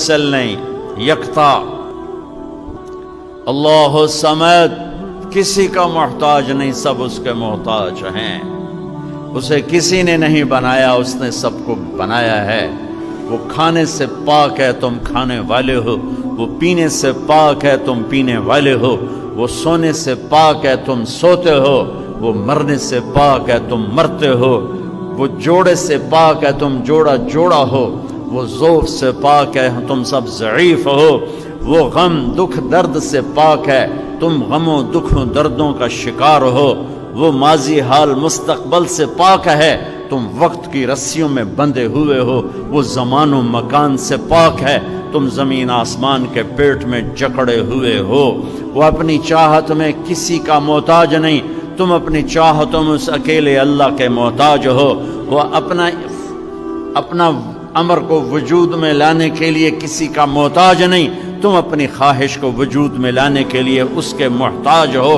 مفصل نہیں، یکتا۔ اللہ الصمد، کسی کا محتاج نہیں، سب اس کے محتاج ہیں۔ اسے کسی نے نہیں بنایا، اس نے سب کو بنایا ہے۔ وہ کھانے سے پاک ہے، تم کھانے والے ہو۔ وہ پینے سے پاک ہے، تم پینے والے ہو۔ وہ سونے سے پاک ہے، تم سوتے ہو۔ وہ مرنے سے پاک ہے، تم مرتے ہو۔ وہ جوڑے سے پاک ہے، تم جوڑا ہو۔ وہ ضعف سے پاک ہے، تم سب ضعیف ہو۔ وہ غم دکھ درد سے پاک ہے، تم غموں دکھوں دردوں کا شکار ہو۔ وہ ماضی حال مستقبل سے پاک ہے، تم وقت کی رسیوں میں بندھے ہوئے ہو۔ وہ زمان و مکان سے پاک ہے، تم زمین آسمان کے پیٹ میں جکڑے ہوئے ہو۔ وہ اپنی چاہت میں کسی کا محتاج نہیں، تم اپنی چاہتوں میں اس اکیلے اللہ کے محتاج ہو۔ وہ اپنا امر کو وجود میں لانے کے لیے کسی کا محتاج نہیں، تم اپنی خواہش کو وجود میں لانے کے لیے اس کے محتاج ہو۔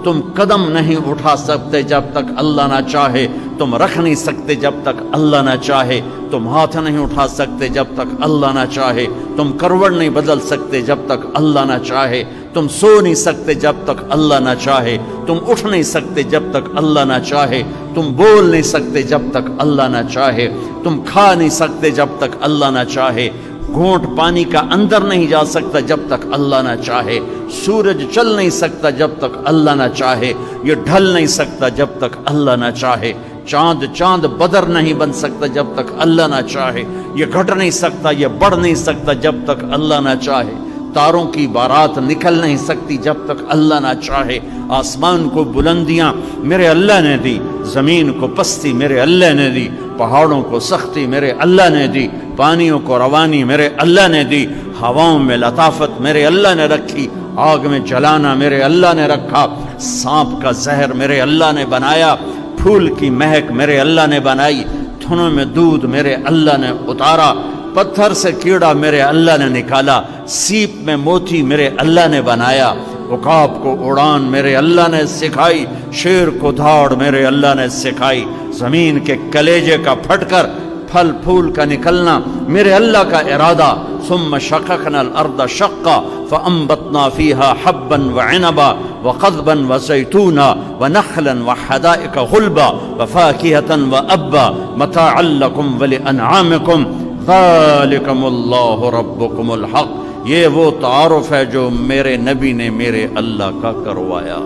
تم قدم نہیں اٹھا سکتے جب تک اللہ نہ چاہے، تم رکھ نہیں سکتے جب تک اللہ نہ چاہے، تم ہاتھ نہیں اٹھا سکتے جب تک اللہ نہ چاہے، تم کروٹ نہیں بدل سکتے جب تک اللہ نہ چاہے، تم سو نہیں سکتے جب تک اللہ نہ چاہے، تم اٹھ نہیں سکتے جب تک اللہ نہ چاہے، تم بول نہیں سکتے جب تک اللہ نہ چاہے، تم کھا نہیں سکتے جب تک اللہ نہ چاہے، گھونٹ پانی کا اندر نہیں جا سکتا جب تک اللہ نہ چاہے، سورج چل نہیں سکتا جب تک اللہ نہ چاہے، یہ ڈھل نہیں سکتا جب تک اللہ نہ چاہے، چاند بدر نہیں بن سکتا جب تک اللہ نہ چاہے، یہ گھٹ نہیں سکتا، یہ بڑھ نہیں سکتا جب تک اللہ نہ چاہے، تاروں کی بارات نکل نہیں سکتی جب تک اللہ نہ چاہے، آسمان کو بلندیاں میرے اللہ نے دی، زمین کو پستی میرے اللہ نے دی، پہاڑوں کو سختی میرے اللہ نے دی، پانیوں کو روانی میرے اللہ نے دی، ہواؤں میں لطافت میرے اللہ نے رکھی، آگ میں جلانا میرے اللہ نے رکھا، سانپ کا زہر میرے اللہ نے بنایا، پھول کی مہک میرے اللہ نے بنائی، تھنوں میں دودھ میرے اللہ نے اتارا، پتھر سے کیڑا میرے اللہ نے نکالا، سیپ میں موتی میرے اللہ نے بنایا، عقاب کو اڑان میرے اللہ نے سکھائی، شیر کو دھاڑ میرے اللہ نے سکھائی، زمین کے کلیجے کا پھٹ کر پھل پھول کا نکلنا میرے اللہ کا ارادہ، ثم شققنا الارض شقا فانبتنا فيها حبا وعنبا وقضبا وزيتونا ونخلا وحدائق غلبا وفاكهة وابا متاعا لكم ولانعامكم ذالکم اللہ ربکم الحق۔ یہ وہ تعارف ہے جو میرے نبی نے میرے اللہ کا کروایا۔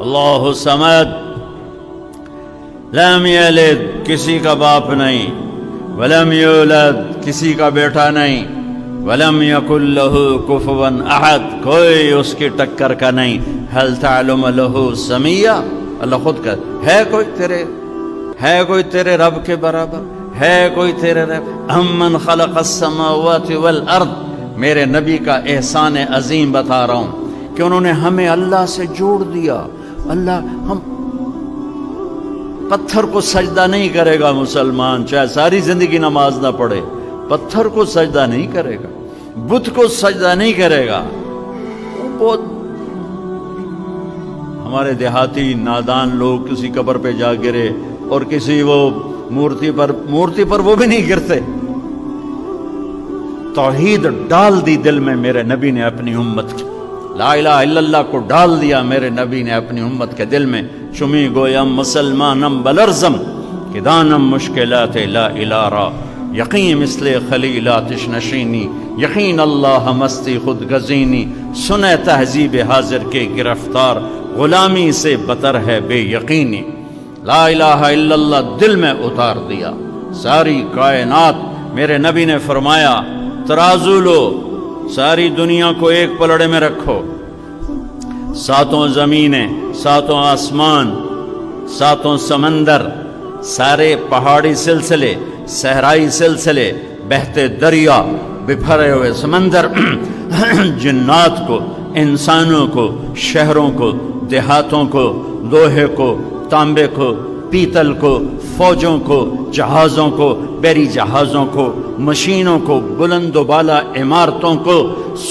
اللہ الصمد، لم یلد، کسی کا باپ نہیں، ولم یولد، کسی کا بیٹا نہیں، ولم یکن لہ کفوا احد، کوئی اس کی ٹکر کا نہیں، هل تعلم لہ سمیہ، اللہ خود کا ہے کوئی تیرے رب کے برابر، ہے کوئی تیرے رب؟ امن خلق السماوات والارض، میرے نبی کا احسان عظیم بتا رہا ہوں کہ انہوں نے ہمیں اللہ سے جوڑ دیا۔ اللہ، ہم پتھر کو سجدہ نہیں کرے گا مسلمان، چاہے ساری زندگی نماز نہ پڑھے، پتھر کو سجدہ نہیں کرے گا، بت کو سجدہ نہیں کرے گا۔ بہت ہمارے دیہاتی نادان لوگ کسی قبر پہ جا گرے اور کسی وہ مورتی پر وہ بھی نہیں گرتے۔ توحید ڈال دی دل میں میرے نبی نے اپنی امت کی، لا الہ الا اللہ کو ڈال دیا میرے نبی نے اپنی امت کے دل میں۔ چمی گویم مسلمانم بلرزم کہ دانم مشکلات لا الہ را، یقین مثل خلیلاتش نشینی، یقین اللہ مستی خود گزینی، سنے تہذیب حاضر کے گرفتار، غلامی سے بتر ہے بے یقینی۔ لا الہ الا اللہ دل میں اتار دیا۔ ساری کائنات میرے نبی نے فرمایا ترازو لو، ساری دنیا کو ایک پلڑے میں رکھو، ساتوں زمینیں، ساتوں آسمان، ساتوں سمندر، سارے پہاڑی سلسلے، صحرائی سلسلے، بہتے دریا، بکھرے ہوئے سمندر، جنات کو، انسانوں کو، شہروں کو، دیہاتوں کو، لوہے کو، تانبے کو، پیتل کو، فوجوں کو، جہازوں کو، بحری جہازوں کو، مشینوں کو، بلند و بالا عمارتوں کو،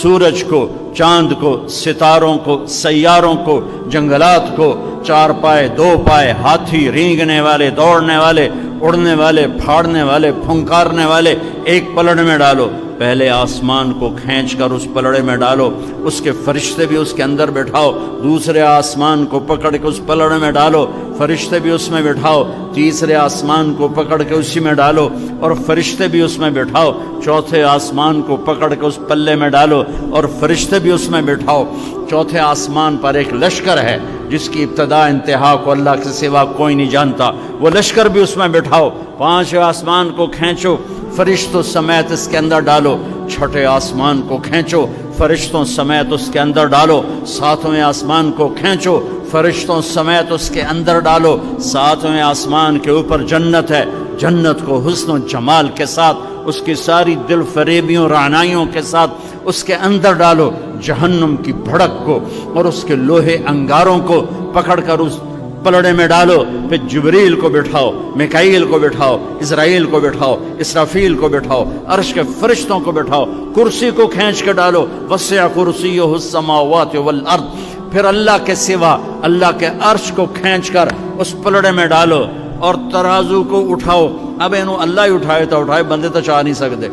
سورج کو، چاند کو، ستاروں کو، سیاروں کو، جنگلات کو، چار پائے، دو پائے، ہاتھی، رینگنے والے، دوڑنے والے، اڑنے والے، پھاڑنے والے، پھنکارنے والے ایک پلڑے میں ڈالو، پہلے آسمان کو کھینچ کر اس پلڑے میں ڈالو، اس کے فرشتے بھی اس کے اندر بٹھاؤ، دوسرے آسمان کو پکڑ کے اس پلڑے میں ڈالو، فرشتے بھی اس میں بٹھاؤ، تیسرے آسمان کو پکڑ کے اسی میں ڈالو اور فرشتے بھی اس میں بٹھاؤ، چوتھے آسمان کو پکڑ کے اس پلے میں ڈالو اور فرشتے بھی اس میں بٹھاؤ۔ چوتھے آسمان پر ایک لشکر ہے جس کی ابتدا انتہا کو اللہ کے سوا کوئی نہیں جانتا، وہ لشکر بھی اس میں بٹھاؤ۔ پانچویں آسمان کو کھینچو، فرشتوں سمیت اس کے اندر ڈالو، چھٹے آسمان کو کھینچو، فرشتوں سمیت اس کے اندر ڈالو، ساتویں آسمان کو کھینچو، فرشتوں سمیت اس کے اندر ڈالو۔ ساتویں آسمان کے اوپر جنت ہے، جنت کو حسن و جمال کے ساتھ، اس کی ساری دل فریبیوں رعنائیوں کے ساتھ اس کے اندر ڈالو۔ جہنم کی بھڑک کو اور اس کے لوہے انگاروں کو پکڑ کر اس پلڑے میں ڈالو، پھر جبریل کو بٹھاؤ، میکائیل کو بٹھاؤ، اسرائیل کو بٹھاؤ، اسرافیل کو بٹھاؤ، عرش کے فرشتوں کو بٹھاؤ، کرسی کو کھینچ کے ڈالو، وسع کرسیہ السماوات والارض، پھر اللہ کے سوا اللہ کے عرش کو کھینچ کر اس پلڑے میں ڈالو اور ترازو کو اٹھاؤ۔ اب انہوں اللہ ہی اٹھائے تو اٹھائے، بندے تو چاہ نہیں سکتے۔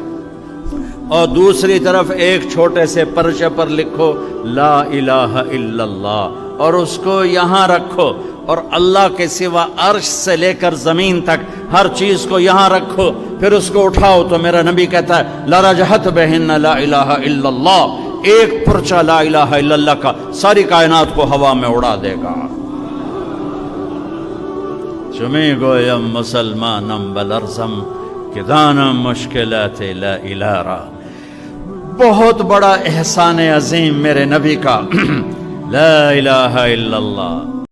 اور دوسری طرف ایک چھوٹے سے پرچے پر لکھو لا الہ الا اللہ اور اس کو یہاں رکھو، اور اللہ کے سوا عرش سے لے کر زمین تک ہر چیز کو یہاں رکھو، پھر اس کو اٹھاؤ تو میرا نبی کہتا ہے لرجحت بہن لا الہ الا اللہ، ایک پرچہ لا الہ الا اللہ کا ساری کائنات کو ہوا میں اڑا دے گا۔ چمی گویم مسلمانم بلرزم کہ دانم مشکلات لا الہ را۔ بہت بڑا احسان عظیم میرے نبی کا لا الہ الا اللہ۔